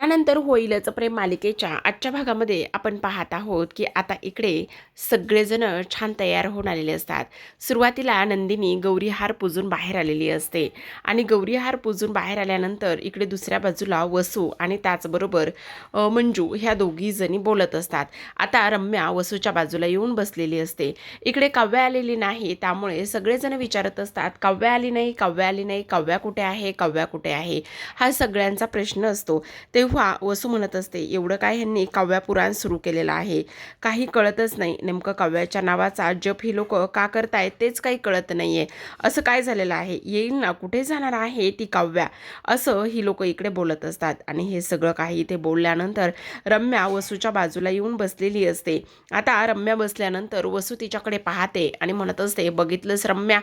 त्यानंतर होईलच प्रेम मालिकेच्या आजच्या भागामध्ये आपण पाहत आहोत की आता इकडे सगळेजण छान तयार होऊन आलेले असतात. सुरुवातीला नंदिनी गौरीहार पूजून बाहेर आलेली असते आणि गौरीहार पूजून बाहेर आल्यानंतर इकडे दुसऱ्या बाजूला वसू आणि त्याचबरोबर मंजू ह्या दोघी जणी बोलत असतात. आता रम्या वसूच्या बाजूला येऊन बसलेली असते. इकडे काव्या आलेली नाही, त्यामुळे सगळेजण विचारत असतात काव्या आली नाही, काव्या आली नाही, काव्या कुठे आहे, काव्या कुठे आहे, हा सगळ्यांचा प्रश्न असतो. तेव्हा वसू म्हणत असते एवढं काय ह्यांनी काव्यापुराण सुरू केलेलं आहे, काही कळतच नाही, नेमकं काव्याच्या नावाचा जप ही लोक का करतायत तेच काही कळत नाहीये, असं काय झालेलं आहे, येईल ना, कुठे जाणार आहे ती काव्या, असं ही लोक इकडे बोलत असतात. आणि हे सगळं काही इथे बोलल्यानंतर रम्या वसूच्या बाजूला येऊन बसलेली असते. आता रम्या बसल्यानंतर वसू तिच्याकडे पाहते आणि म्हणत असते बघितलंस रम्या,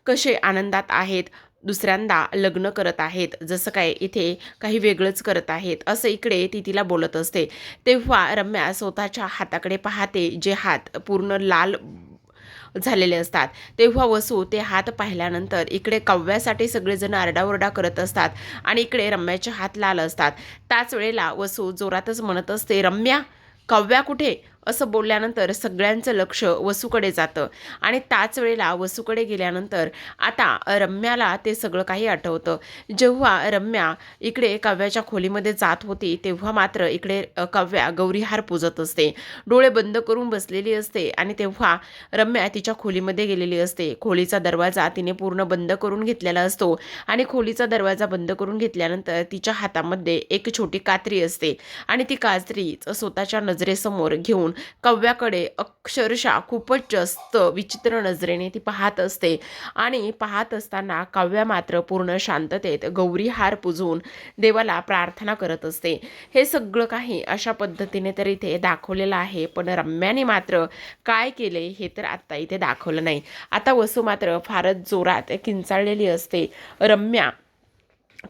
कसे आनंदात आहेत, दुसऱ्यांदा लग्न करत आहेत, जसं काय इथे काही वेगळंच करत आहेत, असं इकडे ती तिला बोलत असते. तेव्हा रम्या स्वतःच्या हाताकडे पाहते, जे हात पूर्ण लाल झालेले असतात. तेव्हा वसू ते हात पाहिल्यानंतर इकडे काव्यासाठी सगळेजण आरडाओरडा करत असतात आणि इकडे रम्याचे हात लाल असतात. त्याच वेळेला वसू जोरातच म्हणत असते रम्या, काव्या कुठे, असं बोलल्यानंतर सगळ्यांचं लक्ष वसूकडे जातं आणि त्याच वेळेला वसूकडे गेल्यानंतर आता रम्याला ते सगळं काही आठवतं. जेव्हा रम्या इकडे काव्याच्या खोलीमध्ये जात होती तेव्हा मात्र इकडे काव्या गौरीहार पूजत असते, डोळे बंद करून बसलेली असते आणि तेव्हा रम्या तिच्या खोलीमध्ये गेलेली असते. खोलीचा दरवाजा तिने पूर्ण बंद करून घेतलेला असतो आणि खोलीचा दरवाजा बंद करून घेतल्यानंतर तिच्या हातामध्ये एक छोटी कात्री असते आणि ती कात्री स्वतःच्या नजरेसमोर घेऊन काव्याकडे अक्षरशः खूपच जास्त विचित्र नजरेने ती पाहत असते. आणि पाहत असताना काव्या मात्र पूर्ण शांततेत गौरीहार पुजून देवाला प्रार्थना करत असते. हे सगळं काही अशा पद्धतीने तर इथे दाखवलेलं आहे, पण रम्याने मात्र काय केले हे तर आत्ता इथे दाखवलं नाही. आता वसू मात्र फारच जोरात किंचाळलेली असते, रम्या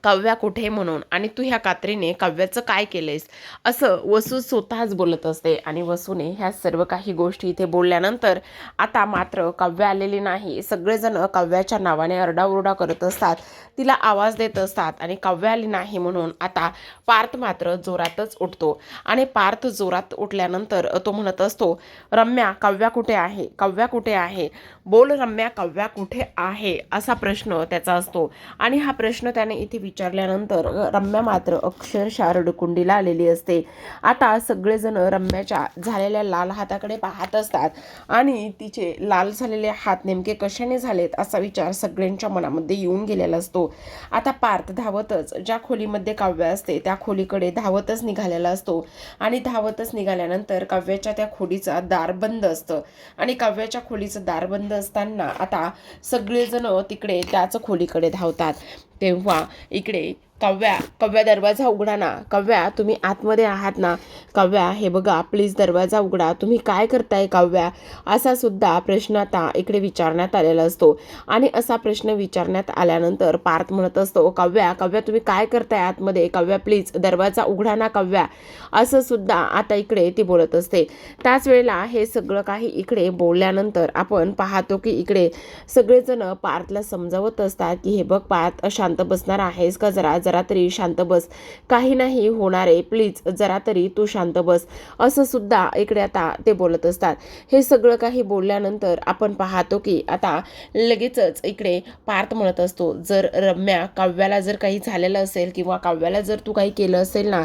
काव्या कुठे म्हणून, आणि तू ह्या कात्रीने काव्याचं काय केलंयस, असं वसू स्वतःच बोलत असते. आणि वसूने ह्या सर्व काही गोष्टी इथे बोलल्यानंतर आता मात्र काव्या आलेली नाही. सगळेजण काव्याच्या नावाने आरडाओरडा करत असतात, तिला आवाज देत असतात आणि काव्या आली नाही म्हणून आता पार्थ मात्र जोरातच उठतो. आणि पार्थ जोरात उठल्यानंतर तो म्हणत असतो रम्या, काव्या कुठे आहे, काव्या कुठे आहे, बोल रम्या, काव्या कुठे आहे, असा प्रश्न त्याचा असतो. आणि हा प्रश्न त्याने इथे विचारल्यानंतर रम्या मात्र अक्षरशः रडकुंडीला आलेली असते. आता सगळेजण रम्याच्या झालेल्या लाल हाताकडे पाहत असतात आणि तिचे लाल झालेले हात नेमके कशाने झालेत असा विचार सगळ्यांच्या मनामध्ये येऊन गेलेला असतो. आता पार्थ धावतच ज्या खोलीमध्ये काव्य असते त्या खोलीकडे धावतच निघालेला असतो आणि धावतच निघाल्यानंतर काव्याच्या त्या खोलीचा दार बंद असतं आणि काव्याच्या खोलीचं दार बंद असताना आता सगळेजण तिकडे त्याच खोलीकडे धावतात. तेव्हा इकडे काव्या, काव्या दरवाजा उघडा ना, काव्या तुम्ही आतमध्ये आहात ना, काव्या हे बघा प्लीज दरवाजा उघडा, तुम्ही काय करताय काव्या, असा सुद्धा प्रश्न आता इकडे विचारण्यात आलेला असतो. आणि असा प्रश्न विचारण्यात आल्यानंतर पार्थ म्हणत असतो काव्या, काव्या तुम्ही काय करताय आतमध्ये, काव्या प्लीज दरवाजा उघडा ना काव्या, असं सुद्धा आता इकडे ती बोलत असते. त्याच वेळेला हे सगळं काही इकडे बोलल्यानंतर आपण पाहतो की इकडे सगळेजण पार्थला समजावत असतात की हे बघ पार्थ, शांत बसणार आहेस का, जरा जरा तरी शांत बस, काही नाही होणार आहे, प्लीज जरा तरी तू शांत बस, असं सुद्धा इकडे आता ते बोलत असतात. हे सगळं काही बोलल्यानंतर आपण पाहतो की आता लगेचच इकडे पार्थ म्हणत असतो जर रम्या, काव्याला जर काही झालेलं असेल किंवा काव्याला जर तू काही केलं असेल ना,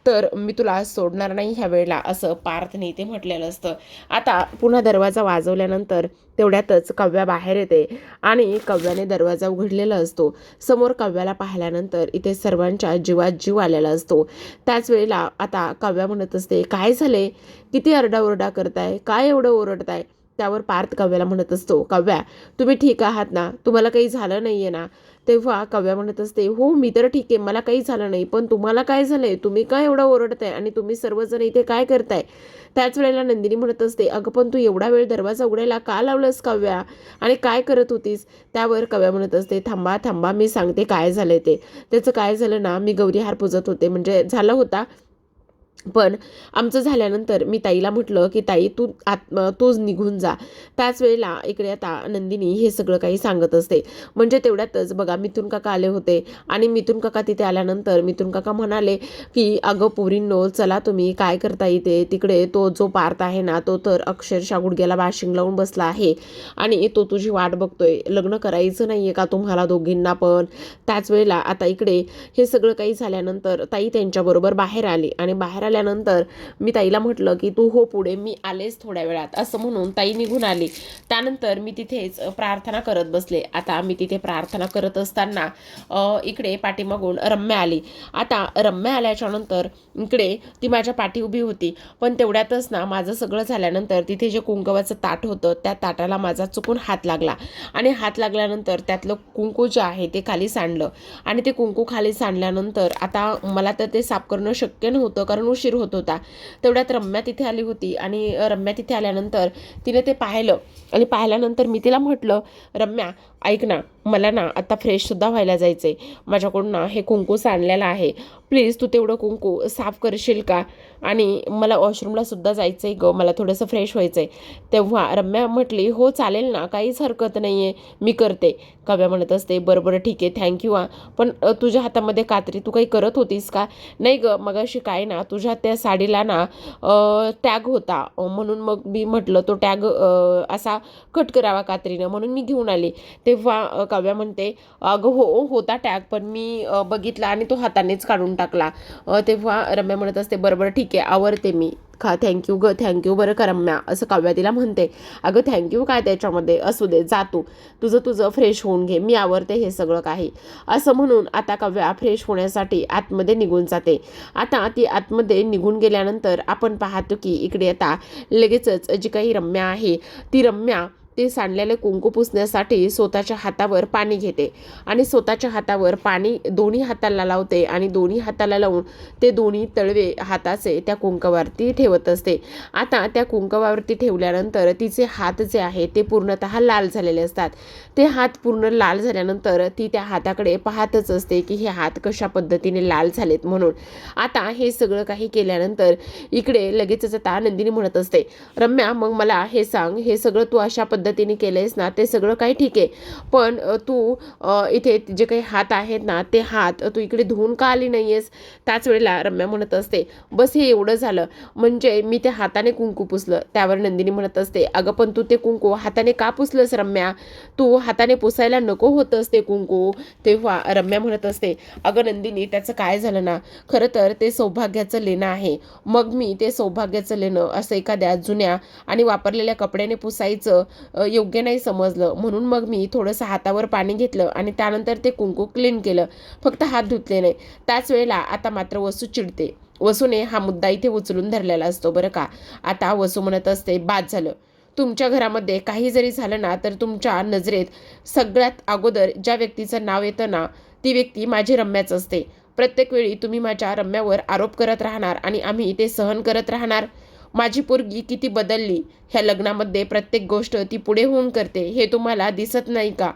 तर मी तुला सोडणार नाही ह्या वेळेला, असं पार्थने ते म्हटलेलं असतं. आता पुन्हा दरवाजा वाजवल्यानंतर तेवढ्यातच काव्या बाहेर येते आणि काव्याने दरवाजा उघडलेला असतो. समोर काव्याला पाहिल्यानंतर इथे सर्वांच्या जीवात जीव आलेला असतो. त्याच वेळेला आता काव्या म्हणत असते काय झाले, किती आरडाओरडा करताय, काय एवढं ओरडताय. त्यावर पार्थ काव्याला म्हणत असतो काव्या तुम्ही ठीक आहात ना, तुम्हाला काही झालं नाहीये ना. तेव्हा काव्या म्हणत असते हो मी तर ठीक आहे, मला काही झालं नाही, पण तुम्हाला काय झालंय, तुम्ही काय एवढं ओरडताय आणि तुम्ही सर्वजण इथे काय करताय. त्याच वेळेला नंदिनी म्हणत असते अगं पण तू एवढा वेळ दरवाजा उघडायला का लावलंस काव्या, आणि काय करत होतीस. त्यावर काव्या म्हणत असते थांबा थांबा मी सांगते काय झालंय ते. त्याचं काय झालं ना, मी गौरीहार पूजत होते, म्हणजे झाला होता पण आमचं झाल्यानंतर मी ताईला म्हटलं की ताई तूच निघून जा. त्याच वेळेला इकडे आता नंदिनी हे सगळं काही सांगत असते. म्हणजे तेवढ्यातच बघा मिथुन काका आले होते आणि मिथुन काका तिथे आल्यानंतर मिथुन काका म्हणाले की अगं पोरींनो, चला तुम्ही काय करता इथे. तिकडे तो जो पार्थ आहे ना, तो तर अक्षरशः गुडघ्याला बाशिंग लावून बसला आहे आणि तो तुझी वाट बघतोय. लग्न करायचं नाहीये का तुम्हाला दोघींना पण. त्याच वेळेला आता इकडे हे सगळं काही झाल्यानंतर ताई त्यांच्याबरोबर बाहेर आली आणि बाहेर आल्यानंतर मी ताईला म्हटलं की तू हो पुढे, मी आलेच थोड्या वेळात, असं म्हणून ताई निघून आली. त्यानंतर मी तिथेच प्रार्थना करत बसले. आता मी तिथे प्रार्थना करत असताना इकडे पाठीमागून रम्या आली. आता रम्या आल्याच्या नंतर इकडे ती माझ्या पाठी उभी होती. पण तेवढ्यातच ना माझं सगळं झाल्यानंतर तिथे जे कुंकवाचं ताट होतं त्या ताटाला माझा चुकून हात लागला आणि हात लागल्यानंतर त्यातलं कुंकू जे आहे ते खाली सांडलं आणि ते कुंकू खाली सांडल्यानंतर आता मला तर ते साफ करणं शक्य नव्हतं कारण उशीर होत होता. तेवढ्यात रम्या तिथे आली होती आणि रम्या तिथे आल्यानंतर तिने ते पाहिलं आणि पाहिल्यानंतर मी तिला म्हटलं, रम्या ऐक ना, मला ना आता फ्रेशसुद्धा व्हायला जायचं आहे. माझ्याकडून ना हे कुंकू सांडलेलं आहे. प्लीज तू तेवढं कुंकू साफ करशील का? आणि मला वॉशरूमला सुद्धा जायचं आहे गं, मला थोडंसं फ्रेश व्हायचं आहे. तेव्हा रम्या म्हटली, हो चालेल ना, काहीच हरकत नाही आहे, मी करते. काव्या म्हणत असते, बरं बरं ठीक आहे, थँक्यू हां. पण तुझ्या हातामध्ये कात्री तू काही करत होतीस का? नाही गं, मगाशी काय ना तुझ्या त्या साडीला ना टॅग होता, म्हणून मग मी म्हटलं तो टॅग असा कट करावा कात्रीनं, म्हणून मी घेऊन आली. तेव्हा काव्या म्हणते, अगं हो होता टॅग, पण मी बघितला आणि तो हातानेच काढून टाकला. तेव्हा रम्या म्हणत असते, बरं बरं ठीक आहे, आवरते मी. थँक्यू गं, थँक्यू बरं का रम्या, असं काव्या तिला म्हणते. अगं थँक्यू काय त्याच्यामध्ये, असू दे, जा तू, तुझं फ्रेश होऊन घे, मी आवरते हे सगळं काही, असं म्हणून आता काव्या फ्रेश होण्यासाठी आतमध्ये निघून जाते. आता ती आतमध्ये निघून गेल्यानंतर आपण पाहतो की इकडे आता लगेचच जी काही रम्या आहे ती रम्या ते सांडलेले कुंकू पुसण्यासाठी स्वतःच्या हातावर पाणी घेते आणि स्वतःच्या हातावर पाणी दोन्ही हाताला लावते आणि दोन्ही हाताला लावून ते दोन्ही तळवे हाताचे त्या कुंकवावरती ठेवत असते. आता त्या कुंकवावरती ठेवल्यानंतर तिचे हात जे आहे ते पूर्णतः लाल झालेले असतात. ते हात पूर्ण लाल झाल्यानंतर ती त्या हाताकडे पाहतच असते की हे हात कशा पद्धतीने लाल झालेत म्हणून. आता हे सगळं काही केल्यानंतर इकडे लगेचच आता नंदिनी म्हणत असते, रम्या मग मला हे सांग, हे सगळं तू अशा पद्धतीने केलंयस ना, ते सगळं काही ठीक आहे, पण तू इथे जे काही हात आहेत ना ते हात तू इकडे धुवून का आली नाहीयेस? त्याच वेळेला रम्या म्हणत असते, बस हे एवढं झालं, म्हणजे मी ते हाताने कुंकू पुसलं. त्यावर नंदिनी म्हणत असते, अगं पण तू ते कुंकू हाताने का पुसलंस रम्या? तू हाताने पुसायला नको होतंस ते कुंकू. तेव्हा रम्या म्हणत असते, अगं नंदिनी त्याचं काय झालं ना, खरं तर ते सौभाग्याचं लेणं आहे. मग मी ते सौभाग्याचं लेणं असं एखाद्या जुन्या आणि वापरलेल्या कपड्याने पुसायचं योग्य नाही समजलं, म्हणून मग मी थोडंसं हातावर पाणी घेतलं आणि त्यानंतर ते कुंकू क्लीन केलं, फक्त हात धुतले नाही. त्याच वेळेला आता मात्र वसू चिडते. वसूने हा मुद्दा इथे उचलून धरलेला असतो बरं का. आता वसू म्हणत असते, बाद झालं, तुमच्या घरामध्ये काही जरी झालं ना तर तुमच्या नजरेत सगळ्यात अगोदर ज्या व्यक्तीचं नाव येतं ना ती व्यक्ती माझी रम्याच असते. प्रत्येक वेळी तुम्ही माझ्या रम्यावर आरोप करत राहणार आणि आम्ही ते सहन करत राहणार. माझी पोरगी किती बदलली, ह्या लग्नामध्ये प्रत्येक गोष्ट ती पुढे होऊन करते, हे तुम्हाला दिसत नाही का?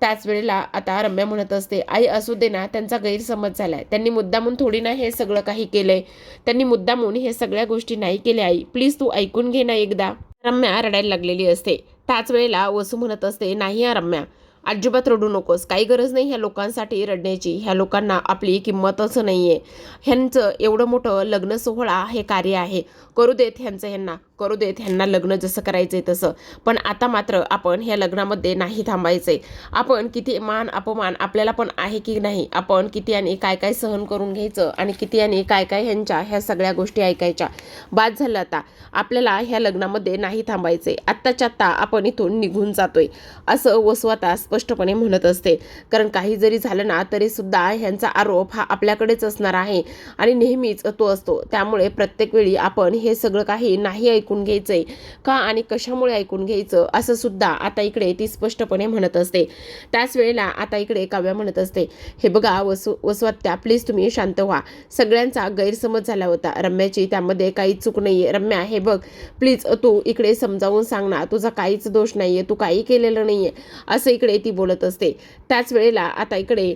त्याच वेळेला आता रम्या म्हणत असते, आई असू दे ना, त्यांचा गैरसमज झालाय, त्यांनी मुद्दामून थोडी ना हे सगळं काही केलंय, त्यांनी मुद्दामून हे सगळ्या गोष्टी नाही केल्या. आई प्लीज तू ऐकून घे ना एकदा. रम्या रडायला लागलेली असते. त्याच वेळेला वसू म्हणत असते, नाही रम्या, अजिबात रडू नकोस, काही गरज नाही ह्या लोकांसाठी रडण्याची, ह्या लोकांना आपली किंमतच नाही आहे. ह्यांचं एवढं मोठं लग्न सोहळा हे कार्य आहे, करू देत ह्यांना करू देत, ह्यांना लग्न जसं करायचं आहे तसं, पण आता मात्र आपण ह्या लग्नामध्ये नाही थांबायचं आहे. आपण किती मान अपमान आपल्याला पण आहे की नाही, आपण किती आणि काय काय सहन करून घ्यायचं आणि किती आणि काय काय ह्या सगळ्या गोष्टी ऐकायच्या. बाद झालं, आता आपल्याला ह्या लग्नामध्ये नाही थांबायचं आहे, आत्ताच्या आत्ता आपण इथून निघून जातोय, असं वसू आता स्पष्टपणे म्हणत असते. कारण काही जरी झालं ना तरी सुद्धा ह्यांचा आरोप हा आपल्याकडेच असणार आहे आणि नेहमीच तो असतो. त्यामुळे प्रत्येक वेळी आपण हे सगळं काही नाही ऐकून घ्यायचंय का आणि कशामुळे ऐकून घ्यायचं असं सुद्धा आता इकडे ती स्पष्टपणे म्हणत असते. त्याच वेळेला आता इकडे काव्या म्हणत असते, हे बघा वसुआत्या, प्लीज तुम्ही शांत व्हा, सगळ्यांचा गैरसमज झाला होता, रम्याची त्यामध्ये काहीच चूक नाहीये. रम्या हे बघ, प्लीज तू इकडे समजावून सांग ना, तुझा काहीच दोष नाहीये, तू काही केलेलं नाहीये, असं इकडे ती बोलत असते. त्याच वेळेला आता इकडे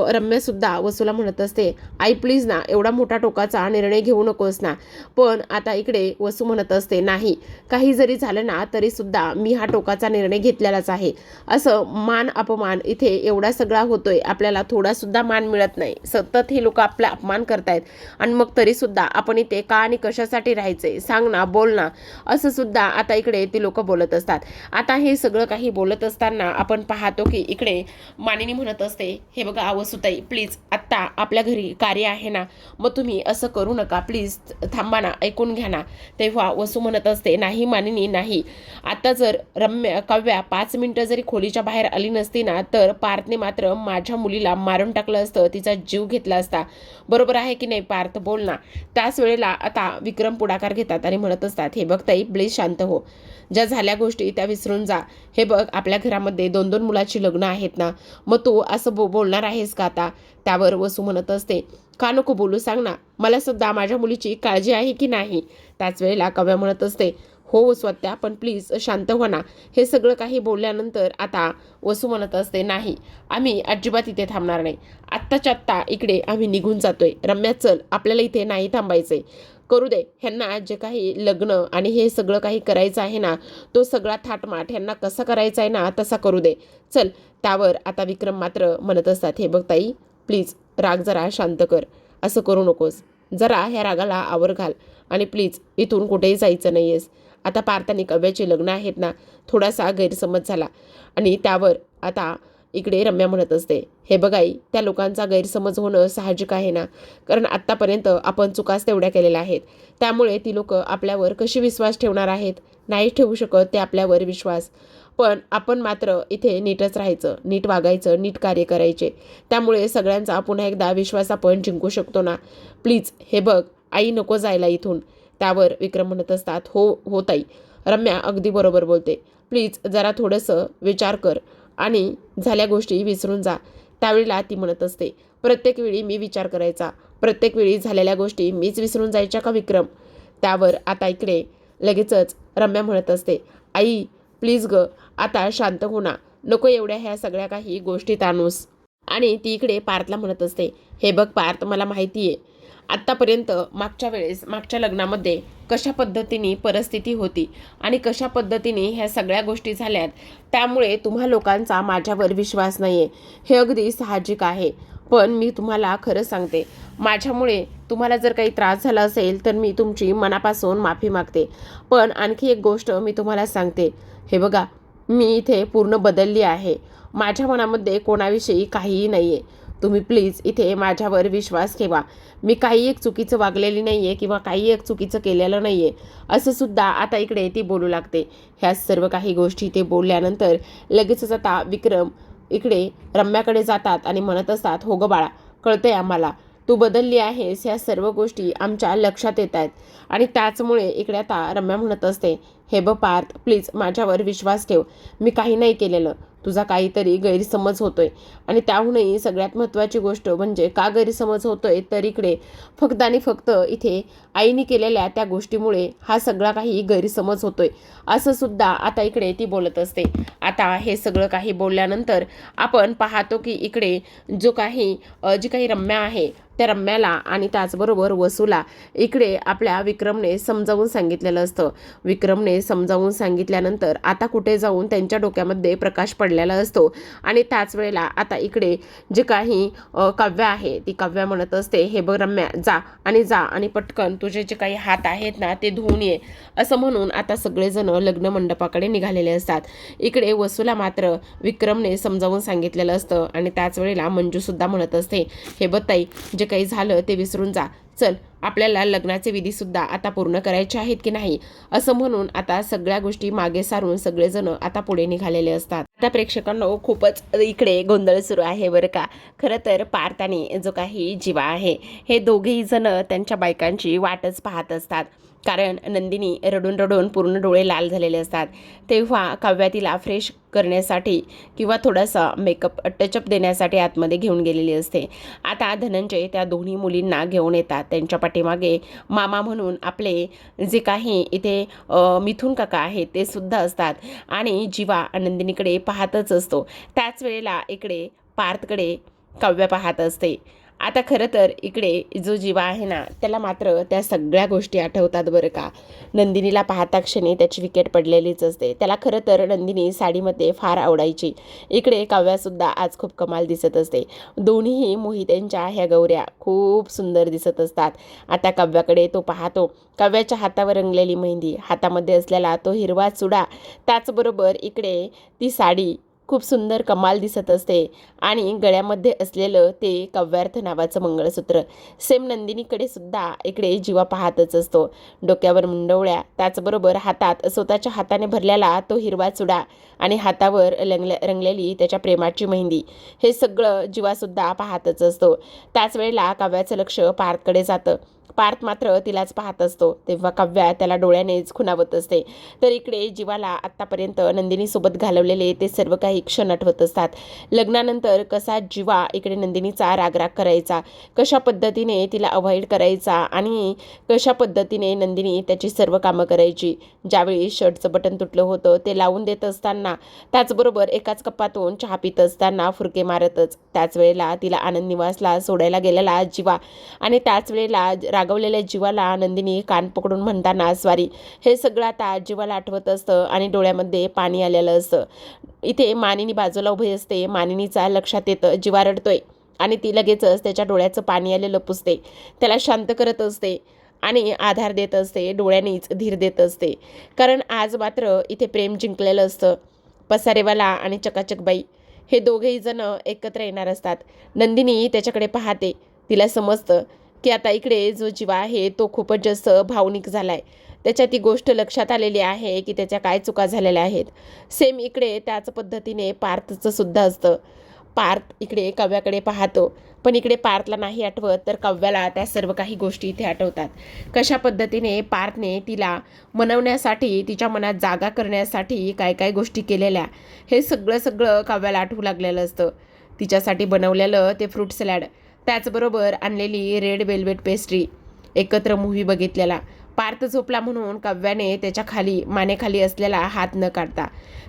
रम्यासुद्धा वसूला म्हणत असते, आई प्लीज ना, एवढा मोठा टोकाचा निर्णय घेऊ नकोस ना. पण आता इकडे वसू म्हणत असते, नाही, काही जरी झालं ना तरीसुद्धा मी हा टोकाचा निर्णय घेतलेलाच आहे. असं मान अपमान इथे एवढा सगळा होतोय, आपल्याला थोडासुद्धा मान मिळत नाही. सतत हे लोक आपला अपमान करतायत आणि मग तरीसुद्धा आपण इथे का आणि कशासाठी राहायचंय, सांग ना, बोल ना, असं सुद्धा आता इकडे ती लोक बोलत असतात. आता हे सगळं काही बोलत असताना आपण पाहतो की इकडे मानिनी म्हणत असते, हे बघा वसुताई, प्लीज आत्ता आपल्या घरी कार्य आहे ना, मग तुम्ही असं करू नका, प्लीज थांबा ना, ऐकून घ्या ना. तेव्हा वसू म्हणत असते, नाही मानिनी नाही, आता जर काव्या 5 मिनिटं जरी खोलीच्या बाहेर आली नसती ना तर पार्थने मात्र माझ्या मुलीला मारून टाकलं असतं, तिचा जीव घेतला असता. बरोबर आहे की नाही पार्थ, बोल ना. त्याच वेळेला आता विक्रम पुढाकार घेतात आणि म्हणत असतात, हे बघ ताई, प्लीज शांत हो, ज्या झाल्या गोष्टी त्या विसरून जा. हे बघ, आपल्या घरामध्ये 2-2 मुलाची लग्न आहेत ना, मग तू असं बोलणार आहेस का आता. त्यावर वसू म्हणत असते, का नको बोलू, सांग ना, मला सुद्धा माझ्या मुलीची काळजी आहे की नाही. त्याच वेळेला काव्या म्हणत असते, हो स्वत्या, पण प्लीज शांत हो ना. हे सगळं काही बोलल्यानंतर आता वसू म्हणत असते, नाही, आम्ही अजिबात इथे थांबणार नाही, आत्ताच्या आत्ता इकडे आम्ही निघून जातोय. रम्या चल, आपल्याला इथे नाही थांबायचंय, करू दे ह्यांना जे काही लग्न आणि हे सगळं काही करायचं आहे ना, तो सगळा थाटमाट ह्यांना कसा करायचा आहे ना तसा करू दे, चल. त्यावर आता विक्रम मात्र म्हणत असतात, हे बघ ताई, प्लीज राग जरा शांत कर, असं करू नकोस, जरा ह्या रागाला आवर घाल आणि प्लीज इथून कुठेही जायचं नाही आहेस. आता पार्थ आणि काव्याचे लग्न आहेत ना, थोडासा गैरसमज झाला. आणि त्यावर आता इकडे रम्या म्हणत असते, हे बघाई, त्या लोकांचा गैरसमज होणं साहजिक आहे ना, कारण आत्तापर्यंत आपण चुकाच तेवढ्या केलेल्या आहेत. त्यामुळे ती लोक आपल्यावर कशी विश्वास ठेवणार आहेत, नाही ठेवू शकत ते आपल्यावर विश्वास. पण आपण मात्र इथे नीटच राहायचं, नीट वागायचं, नीट कार्य करायचे. त्यामुळे सगळ्यांचा पुन्हा एकदा विश्वास आपण जिंकू शकतो ना. प्लीज हे बघ आई, नको जायला इथून. त्यावर विक्रम म्हणत असतात, हो हो ताई, रम्या अगदी बरोबर बोलते, प्लीज जरा थोडंसं विचार कर आणि झाल्या गोष्टी विसरून जा. त्यावेळेला ती म्हणत असते, प्रत्येक वेळी मी विचार करायचा, प्रत्येक वेळी झालेल्या गोष्टी मीच विसरून जायच्या का विक्रम. त्यावर आता इकडे लगेचच रम्या म्हणत असते, आई प्लीज ग, आता शांत हो ना, नको एवढ्या ह्या सगळ्या काही गोष्टी ताणूस. आणि ती इकडे पार्थला म्हणत असते, हे बघ पार्थ, मला माहिती आहे आत्तापर्यंत मागच्या लग्नामध्ये कशा पद्धतीने परिस्थिती होती आणि कशा पद्धतीने ह्या सगळ्या गोष्टी झाल्यात, त्यामुळे तुम्हा लोकांचा माझ्यावर विश्वास नाही आहे, हे अगदी साहजिक आहे. पण मी तुम्हाला खरं सांगते, माझ्यामुळे तुम्हाला जर काही त्रास झाला असेल तर मी तुमची मनापासून माफी मागते. पण आणखी एक गोष्ट मी तुम्हाला सांगते, हे बघा, मी इथे पूर्ण बदलली आहे, माझ्या मनामध्ये कोणाविषयी काहीही नाही आहे. तुम्ही प्लीज इथे माझ्यावर विश्वास ठेवा, मी काही एक चुकीचं वागलेली नाही आहे किंवा काही एक चुकीचं केलेलं नाही आहे, असं सुद्धा आता इकडे ती बोलू लागते. ह्या सर्व काही गोष्टी ते बोलल्यानंतर लगेचच आता विक्रम इकडे रम्याकडे जातात आणि म्हणत असतात, हो गं बाळा, कळतंय आम्हाला, तू बदलली आहेस, ह्या सर्व गोष्टी आमच्या लक्षात येत आहेत. आणि त्याचमुळे इकडे आता रम्या म्हणत असते, हे बघ पार्थ, प्लीज माझ्यावर विश्वास ठेव, मी काही नाही केलेलं, तुझा काहीतरी गैरसमज होतोय. आणि त्याहूनही सगळ्यात महत्त्वाची गोष्ट म्हणजे का गैरसमज होतोय, तर इकडे फक्त आणि फक्त इथे आईने केलेल्या त्या गोष्टीमुळे हा सगळा काही गैरसमज होतोय, असं सुद्धा आता इकडे ती बोलत असते. आता हे सगळं काही बोलल्यानंतर आपण पाहतो की इकडे जी काही रम्या आहे त्या रम्याला आणि त्याचबरोबर वसूला इकडे आपल्या विक्रमने समजावून सांगितलेलं असतं. विक्रमने समजावून सांगितल्यानंतर आता कुठे जाऊन त्यांच्या डोक्यामध्ये प्रकाश पडलेला असतो. आणि त्याच वेळेला आता इकडे जे काही काव्या आहे ती काव्या म्हणत असते, हे बघ रम्या, जा आणि पटकन तुझे जे काही हात आहेत ना ते धुवून ये, असं म्हणून आता सगळेजण लग्न मंडपाकडे निघालेले असतात. इकडे वसूला मात्र विक्रमने समजावून सांगितलेलं असतं. आणि त्याच वेळेला मंजूसुद्धा म्हणत असते, हे बघ ताई, जे काही झालं ते विसरून जा, चल आपल्याला लग्नाचे विधीसुद्धा आता पूर्ण करायचे आहेत की नाही, असं म्हणून आता सगळ्या गोष्टी मागे सारून सगळेजण आता पुढे निघालेले असतात. आता प्रेक्षकांनो खूपच इकडे गोंधळ सुरू आहे बरं का. खरं तर पार्थ आणि जो काही जीवा आहे हे दोघेही जण त्यांच्या बायकांची वाटच पाहत असतात, कारण नंदिनी रडून रडून पूर्ण डोळे लाल झालेले असतात. तेव्हा काव्या तिला फ्रेश करण्यासाठी किंवा थोडासा मेकअप टचअप देण्यासाठी आतमध्ये घेऊन गेलेली असते. आता धनंजय त्या दोन्ही मुलींना घेऊन येतात त्यांच्या पाठीमागे मामा म्हणून आपले जे काही इथे मिथुन काका आहेत ते सुद्धा असतात आणि जीवा नंदिनीकडे पाहतच असतो. त्याच वेळेला इकडे पार्थकडे काव्या पाहत असते. आता खरं तर इकडे जो जीवा आहे ना त्याला मात्र त्या सगळ्या गोष्टी आठवतात बरं का. नंदिनीला पाहता क्षणी त्याची विकेट पडलेलीच असते. त्याला खरं तर नंदिनी साडीमध्ये फार आवडायची. इकडे काव्यासुद्धा आज खूप कमाल दिसत असते. दोन्हीही मोहित्यांच्या ह्या गौऱ्या खूप सुंदर दिसत असतात. आता काव्याकडे तो पाहतो. काव्याच्या हातावर रंगलेली मेहंदी, हातामध्ये असलेला तो हिरवा चुडा, त्याचबरोबर इकडे ती साडी खूप सुंदर कमाल दिसत असते आणि गळ्यामध्ये असलेलं ते काव्यार्थ नावाचं मंगळसूत्र. सेम नंदिनीकडे सुद्धा इकडे जीवा पाहतच असतो. डोक्यावर मुंडवळ्या, त्याचबरोबर हातात स्वतःच्या हाताने भरलेला तो हिरवा चुडा आणि हातावर रंगलेली त्याच्या प्रेमाची मेहंदी, हे सगळं जीवासुद्धा पाहतच असतो. त्याच वेळेला काव्याचं लक्ष पार्थकडे जातं. पार्थ मात्र तिलाच पाहत असतो. तेव्हा काव्या त्याला डोळ्यानेच खुणावत असते. तर इकडे जीवाला आत्तापर्यंत नंदिनीसोबत घालवलेले ते सर्व काही क्षण आठवत असतात. लग्नानंतर कसा जीवा इकडे नंदिनीचा रागराग करायचा, कशा पद्धतीने तिला अवॉइड करायचा आणि कशा पद्धतीने नंदिनी त्याची सर्व कामं करायची. ज्यावेळी शर्टचं बटन तुटलं होतं ते लावून देत असताना, त्याचबरोबर एकाच कपातून चहा पित असताना फुरके मारतच, त्याच वेळेला तिला आनंद निवासला सोडायला गेलेला जीवा आणि त्याच वेळेला रागवलेल्या जीवाला नंदिनी कान पकडून म्हणताना स्वारी, हे सगळं आता जीवाला आठवत असतं आणि डोळ्यामध्ये पाणी आलेलं असतं. इथे मानिनी बाजूला उभी असते. मानिनीचा लक्षात येतं जीवा रडतोय आणि ती लगेचच त्याच्या डोळ्याचं पाणी आलेलं पुसते, त्याला शांत करत असते आणि आधार देत असते, डोळ्यांनीच धीर देत असते. कारण आज मात्र इथे प्रेम जिंकलेलं असतं. पसारेवाला आणि चकाचकबाई हे दोघेही जण एकत्र येणार असतात. नंदिनी त्याच्याकडे पाहते. तिला समजतं की आता इकडे जो जीवा आहे तो खूपच जास्त भावनिक झालाय. त्याच्या ती गोष्ट लक्षात आलेली आहे की त्याच्या काय चुका झालेल्या आहेत. सेम इकडे त्याच पद्धतीने पार्थचं सुद्धा असतं. पार्थ इकडे काव्याकडे पाहतो, पण इकडे पार्थला नाही आठवत, तर काव्याला त्या सर्व काही गोष्टी इथे आठवतात. कशा पद्धतीने पार्थने तिला मनवण्यासाठी, तिच्या मनात जागा करण्यासाठी काय काय गोष्टी केलेल्या, हे सगळं सगळं काव्याला आठवू लागलेलं असतं. तिच्यासाठी बनवलेलं ते फ्रूट सॅलड, त्याचबरोबर आणलेली रेड वेल्वेट पेस्ट्री, एकत्र मूव्ही बघितलेला. पार्थ झोपला म्हणून काव्याने त्याच्या खाली मानेखाली असलेला हात न काढता.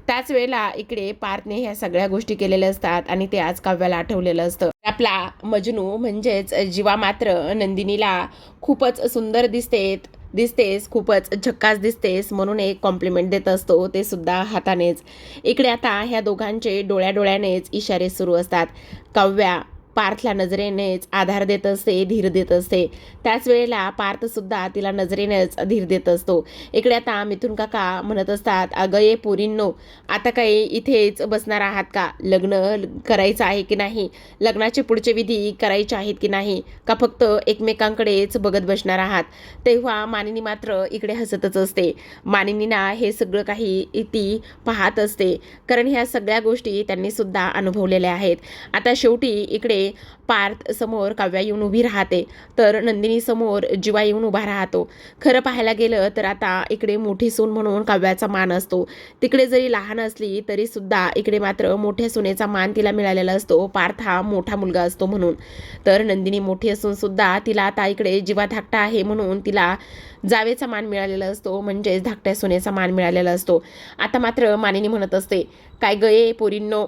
त्याच वेळेला इकडे पार्थने ह्या सगळ्या गोष्टी केलेल्या असतात आणि ते आज काव्याला आठवलेलं असतं. आपला मजनू म्हणजेच जीवा मात्र नंदिनीला खूपच सुंदर दिसतेस, खूपच झक्कास दिसतेस म्हणून एक कॉम्प्लिमेंट देत असतो, ते सुद्धा हातानेच. इकडे आता ह्या दोघांचे डोळ्यानेच इशारे सुरू असतात. काव्या पार्थला नजरेनेच आधार देत असते, धीर देत असते. त्याच वेळेला पार्थसुद्धा तिला नजरेनेच धीर देत असतो. इकडे आता मिथुन काका म्हणत असतात, अगं ये पोरींनो, आता काही इथेच बसणार आहात का? लग्न करायचं आहे की नाही? लग्नाचे पुढचे विधी करायचे आहेत की नाही? का फक्त एकमेकांकडेच बघत बसणार आहात? तेव्हा मानिनी मात्र इकडे हसतच असते. मानिनीना हे सगळं काही ती पाहत असते, कारण ह्या सगळ्या गोष्टी त्यांनी सुद्धा अनुभवलेल्या आहेत. आता शेवटी इकडे पार्थ समोर काव्या येऊन उभी राहते, तर नंदिनी समोर जीवा येऊन उभा राहतो. खरं पाहायला गेलं तर आता इकडे मोठी सून म्हणून काव्याचा मान असतो. तिकडे जरी लहान असली तरी सुद्धा इकडे मात्र मोठ्या सुनेचा मान तिला मिळालेला असतो. पार्थ हा मोठा मुलगा असतो म्हणून. तर नंदिनी मोठी असून सुद्धा तिला आता इकडे जीवा धाकटा आहे म्हणून तिला जावेचा मान मिळालेला असतो, म्हणजेच धाकट्या सुनेचा मान मिळालेला असतो. आता मात्र मानिनी म्हणत असते, काय गये पोरींनो,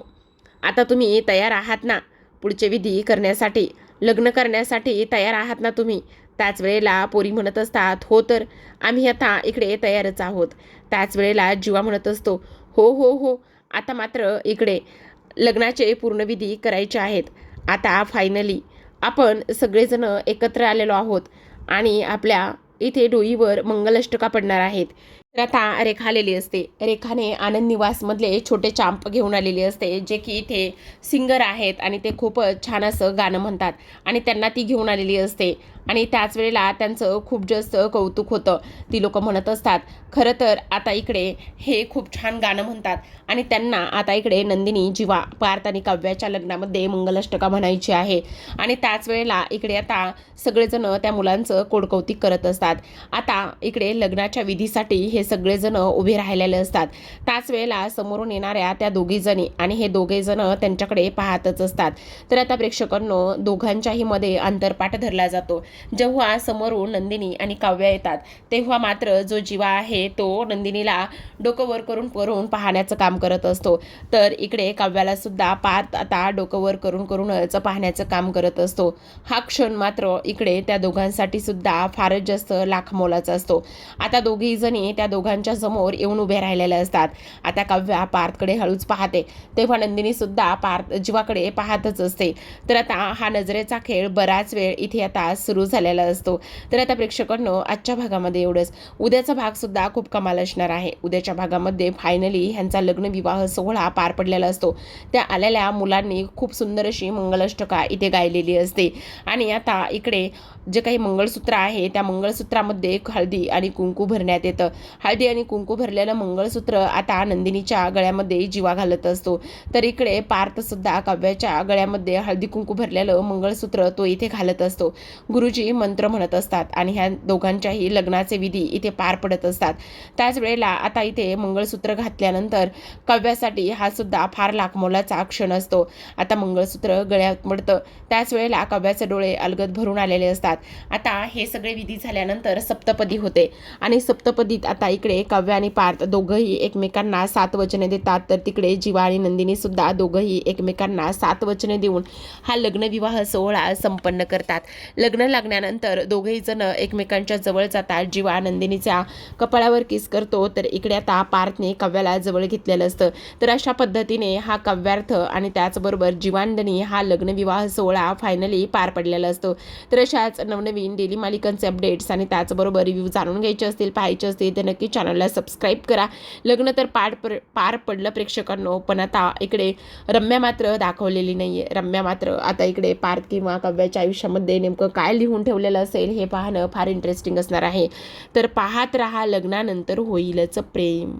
आता तुम्ही तयार आहात ना पुढचे विधी करण्यासाठी? लग्न करण्यासाठी तयार आहात ना तुम्ही? त्याच वेळेला पोरी म्हणत असतात, हो तर आम्ही आता इकडे तयारच आहोत. त्याच वेळेला जीवा म्हणत असतो, हो हो हो, आता मात्र इकडे लग्नाचे पूर्ण विधी करायचे आहेत. आता फायनली आपण सगळेजण एकत्र आलेलो आहोत आणि आपल्या इथे डोईवर मंगलाष्टका पडणार आहेत. तर आता रेखा आलेली असते. रेखाने आनंद निवासमधले छोटे चांप घेऊन आलेली असते, जे की इथे सिंगर आहेत आणि ते खूपच छान असं गाणं म्हणतात आणि त्यांना ती घेऊन आलेली असते आणि त्याच वेळेला त्यांचं खूप जास्त कौतुक होतं. ती लोक म्हणत असतात, खरं तर आता इकडे हे खूप छान गाणं म्हणतात आणि त्यांना आता इकडे नंदिनी, जीवा, पार्थ आणि काव्याच्या लग्नामध्ये मंगलाष्टका म्हणायची आहे. आणि त्याच वेळेला इकडे आता सगळेजण त्या मुलांचं कोडकौतिक करत असतात. आता इकडे लग्नाच्या विधीसाठी हे इथे सगळेजण उभे राहिलेले असतात. त्याच वेळेला समोरून येणाऱ्या त्या दोघीजणी आणि हे दोघेजण त्यांच्याकडे पाहतच असतात. तर आता प्रेक्षकांनो, दोघांच्याही मध्ये अंतरपाठ धरला जातो. जेव्हा समोरून नंदिनी आणि काव्या येतात तेव्हा मात्र जो जीवा आहे तो नंदिनीला डोकं वर करून करून पाहण्याचं काम करत असतो. तर इकडे काव्याला सुद्धा पार्थ आता डोकं वर करून करूनच पाहण्याचं काम करत असतो. हा क्षण मात्र इकडे त्या दोघांसाठी सुद्धा फारच जास्त लाखमोलाचा असतो. आता दोघी जणी त्या दोघांच्या समोर येऊन उभे राहिलेल्या असतात. आता काव्या पार्थकडे हळूच पाहते तेव्हा नंदिनी सुद्धा पार्थ जीवाकडे पाहतच असते. तर आता हा नजरेचा खेळ बराच वेळ इथे आता सुरू झालेला असतो. तर आता प्रेक्षकांनो, आजच्या भागामध्ये एवढंच. उद्याचा भाग सुद्धा खूप कमाल असणार आहे. उद्याच्या भागामध्ये फायनली ह्यांचा लग्न विवाह सोहळा पार पडलेला असतो. त्या आलेल्या मुलांनी खूप सुंदर अशी मंगलाष्टका इथे गायलेली असते आणि आता इकडे जे काही मंगळसूत्र आहे त्या मंगळसूत्रामध्ये हळदी आणि कुंकू भरण्यात येतं. हळदी आणि कुंकू भरलेलं मंगळसूत्र आता नंदिनीच्या गळ्यामध्ये जीवा घालत असतो. तर इकडे पार्थ सुद्धा काव्याच्या गळ्यामध्ये हळदी कुंकू भरलेलं मंगळसूत्र तो इथे घालत असतो. गुरुजी मंत्र म्हणत असतात आणि ह्या दोघांच्याही लग्नाचे विधी इथे पार पडत असतात. त्याच वेळेला आता इथे मंगळसूत्र घातल्यानंतर काव्यासाठी हा सुद्धा फार लाखमोलाचा क्षण असतो. आता मंगळसूत्र गळ्यात पडतं. त्याच वेळेला काव्याचे डोळे अलगद भरून आलेले असतात. आता हे सगळे विधी झाल्यानंतर सप्तपदी होते आणि सप्तपदीत आता इकडे काव्य आणि पार्थ दोघंही एकमेकांना 7 वचने देतात. तर तिकडे जीवा आणि नंदिनी सुद्धा दोघंही एकमेकांना 7 वचने देऊन हा लग्न विवाह सोहळा संपन्न करतात. लग्न लागल्यानंतर दोघेही जण एकमेकांच्या जवळ जातात. जीवा नंदिनीच्या कपाळावर किस करतो. तर इकडे आता पार्थने काव्याला जवळ घेतलेलं असतं. तर अशा पद्धतीने हा काव्यार्थ आणि त्याचबरोबर जीवानंदिनी हा लग्न विवाह सोहळा फायनली पार पडलेला असतो. तर अशाच नवनवीन डेली मालिकांचे अपडेट्स आणि त्याचबरोबर रिव्ह्यू जाणून घ्यायचे असतील, पाहायचे असतील तर नक्की चॅनलला सबस्क्राईब करा. लग्न तर पार पडलं प्रेक्षकांनो, पण आता इकडे रम्या मात्र दाखवलेली नाहीये. रम्या मात्र आता इकडे पार्थ किंवा काव्याच्या आयुष्यामध्ये नेमकं काय लिहून ठेवलेलं असेल हे पाहणं फार इंटरेस्टिंग असणार आहे. तर पाहत रहा, लग्नानंतर होईलच प्रेम.